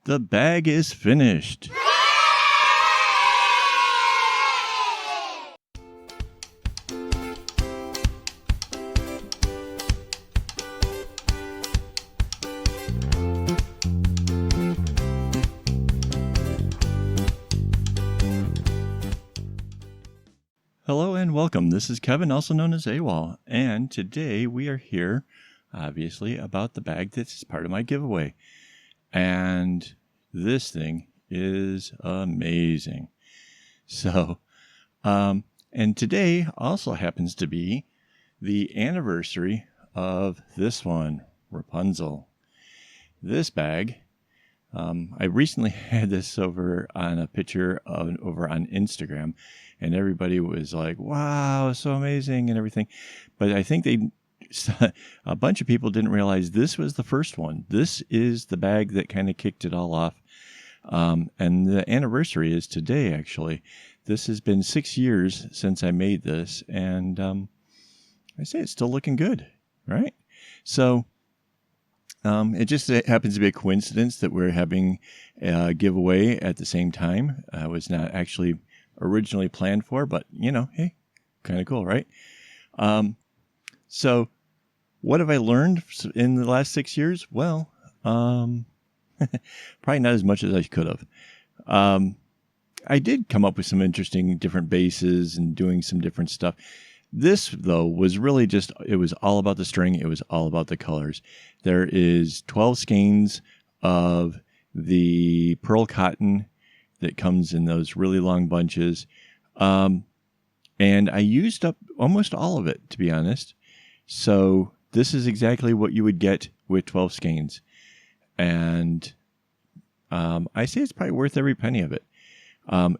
The bag is finished. Hello and welcome. This is Kevin, also known as AKAAWOL, and today we are here, obviously, about the bag that's part of my giveaway. And this thing is amazing. So, and today also happens to be the anniversary of this one, Rapunzel. This bag, I recently had this over on a picture over on Instagram, and everybody was like, wow, so amazing and everything. But I think a bunch of people didn't realize this was the first one. This is the bag that kind of kicked it all off. And the anniversary is today, actually. This has been 6 years since I made this, and I say it's still looking good, right? So it happens to be a coincidence that we're having a giveaway at the same time. It was not actually originally planned for, but, you know, hey, kind of cool, right? So what have I learned in the last 6 years? Well, probably not as much as I could have. I did come up with some interesting different bases and doing some different stuff. This, though, was really just, it was all about the string. It was all about the colors. There is 12 skeins of the pearl cotton that comes in those really long bunches. And I used up almost all of it, to be honest. So this is exactly what you would get with 12 skeins. And I say it's probably worth every penny of it.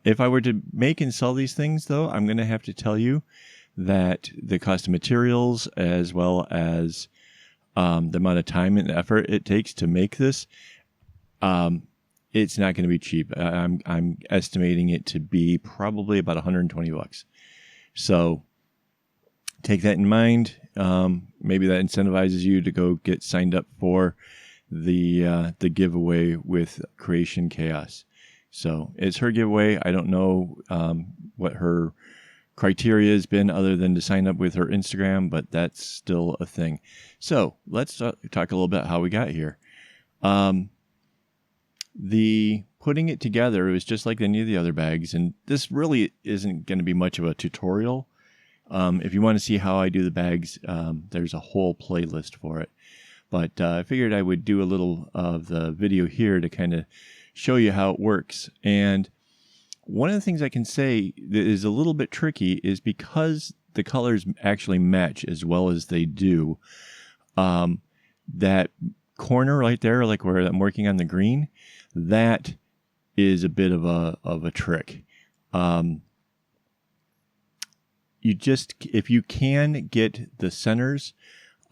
If I were to make and sell these things, though, I'm going to have to tell you that the cost of materials, as well as the amount of time and effort it takes to make this, it's not going to be cheap. I'm estimating it to be probably about $120. So take that in mind. Maybe that incentivizes you to go get signed up for the giveaway with Creation Chaos. So it's her giveaway. I don't know what her criteria has been other than to sign up with her Instagram, but that's still a thing. So let's talk a little bit how we got here. The putting it together, it was just like any of the other bags, and this really isn't going to be much of a tutorial. If you want to see how I do the bags, there's a whole playlist for it. But I figured I would do a little of the video here to kind of show you how it works. And one of the things I can say that is a little bit tricky is because the colors actually match as well as they do, that corner right there, like where I'm working on the green, that is a bit of a trick. If you can get the centers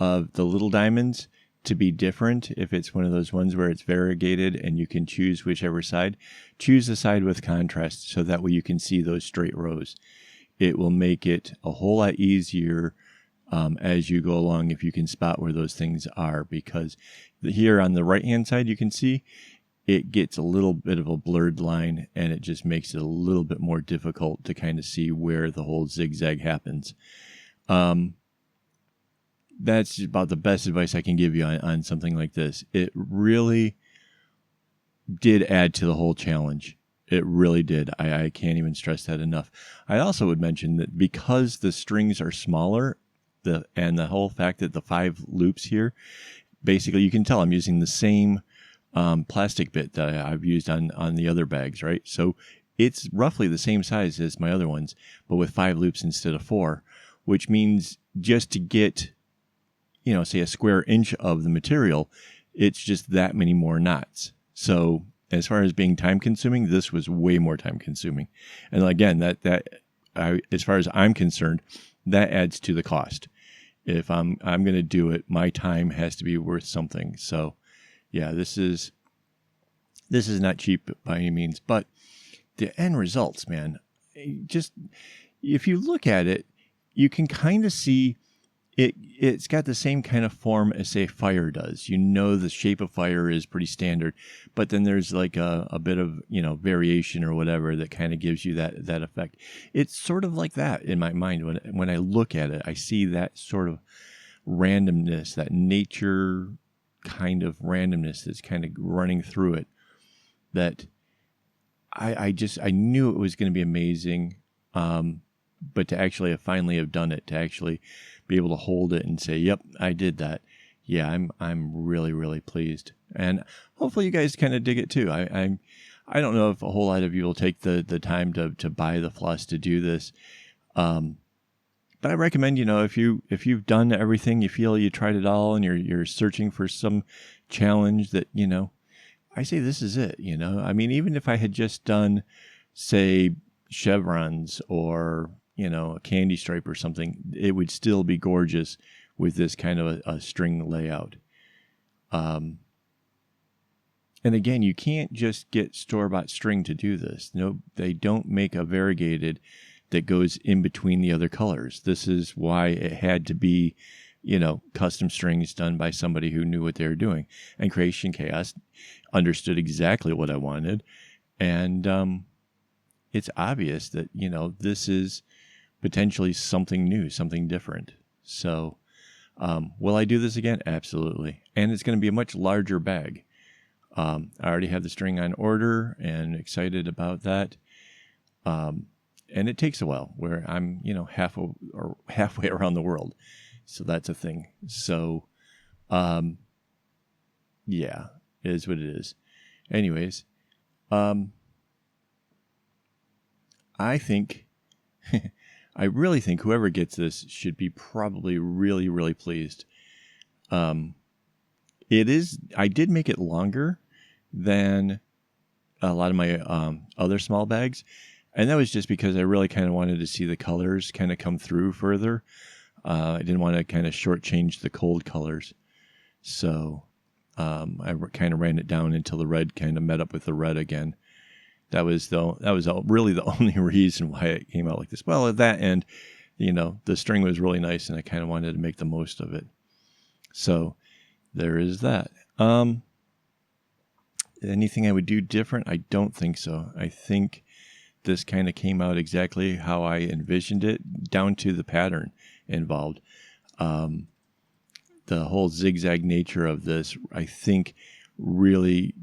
of the little diamonds to be different, if it's one of those ones where it's variegated and you can choose whichever side, choose the side with contrast so that way you can see those straight rows. It will make it a whole lot easier as you go along if you can spot where those things are, because here on the right hand side you can see it gets a little bit of a blurred line, and it just makes it a little bit more difficult to kind of see where the whole zigzag happens. That's about the best advice I can give you on something like this. It really did add to the whole challenge. It really did. I can't even stress that enough. I also would mention that because the strings are smaller, and the whole fact that the 5 loops here, basically you can tell I'm using the same plastic bit that I've used on the other bags, right? So it's roughly the same size as my other ones, but with 5 loops instead of 4, which means just to get, say a square inch of the material, it's just that many more knots. So as far as being time consuming, this was way more time consuming. And again, as far as I'm concerned, that adds to the cost. If I'm going to do it, my time has to be worth something. So yeah, this is not cheap by any means, but the end results, man, just if you look at it, you can kind of see it's got the same kind of form as, say, fire does. You know, the shape of fire is pretty standard, but then there's like a bit of, variation or whatever that kind of gives you that effect. It's sort of like that in my mind. When I look at it, I see that sort of randomness, that nature kind of randomness that's kind of running through it, that I knew it was going to be amazing. But to actually finally have done it, to actually be able to hold it and say, "Yep, I did that." Yeah, I'm really, really pleased, and hopefully you guys kind of dig it too. I don't know if a whole lot of you will take the time to buy the floss to do this, but I recommend, if you've done everything, you feel you tried it all, and you're searching for some challenge that I say this is it. I mean, even if I had just done, say, chevrons or a candy stripe or something, it would still be gorgeous with this kind of a string layout. And again, you can't just get store-bought string to do this. No, they don't make a variegated that goes in between the other colors. This is why it had to be, custom strings done by somebody who knew what they were doing. And Creation Chaos understood exactly what I wanted. And it's obvious that, this is potentially something new, something different. So will I do this again? Absolutely. And it's going to be a much larger bag. I already have the string on order and excited about that. And it takes a while, where I'm, halfway around the world. So that's a thing. So, yeah, it is what it is. Anyways, I think, I really think whoever gets this should be probably really, really pleased. I did make it longer than a lot of my other small bags. And that was just because I really kind of wanted to see the colors kind of come through further. I didn't want to kind of shortchange the cold colors. So I kind of ran it down until the red kind of met up with the red again. That was really the only reason why it came out like this. Well, at that end, the string was really nice, and I kind of wanted to make the most of it. So there is that. Anything I would do different? I don't think so. I think this kind of came out exactly how I envisioned it, down to the pattern involved. The whole zigzag nature of this, I think, really,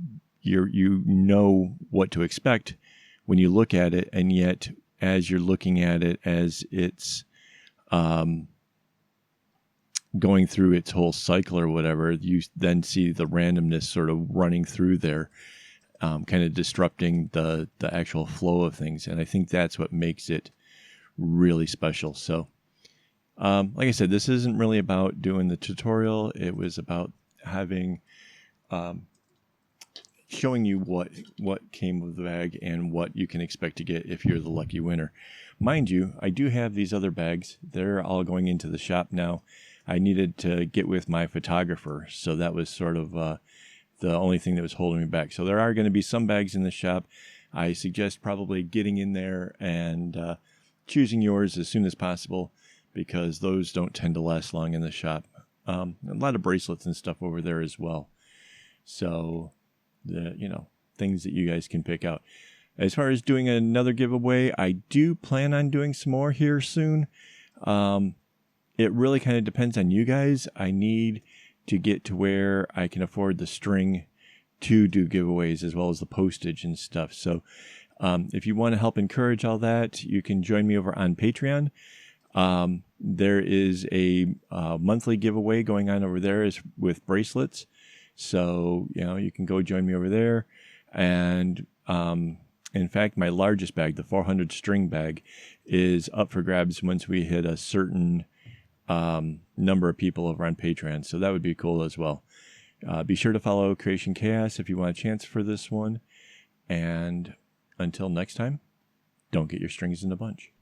you know what to expect when you look at it, and yet as you're looking at it, as it's going through its whole cycle or whatever, you then see the randomness sort of running through there, kind of disrupting the actual flow of things. And I think that's what makes it really special. So like I said, this isn't really about doing the tutorial. It was about having showing you what came with the bag and what you can expect to get if you're the lucky winner. Mind you, I do have these other bags. They're all going into the shop now. I needed to get with my photographer, so that was sort of the only thing that was holding me back. So there are going to be some bags in the shop. I suggest probably getting in there and choosing yours as soon as possible, because those don't tend to last long in the shop. A lot of bracelets and stuff over there as well. So things that you guys can pick out. As far as doing another giveaway, I do plan on doing some more here soon. It really kind of depends on you guys. I need to get to where I can afford the string to do giveaways, as well as the postage and stuff. So if you want to help encourage all that, you can join me over on Patreon. There is a monthly giveaway going on over there with bracelets. So, you can go join me over there. And in fact, my largest bag, the 400 string bag, is up for grabs once we hit a certain number of people over on Patreon. So that would be cool as well. Be sure to follow Creation Chaos if you want a chance for this one. And until next time, don't get your strings in a bunch.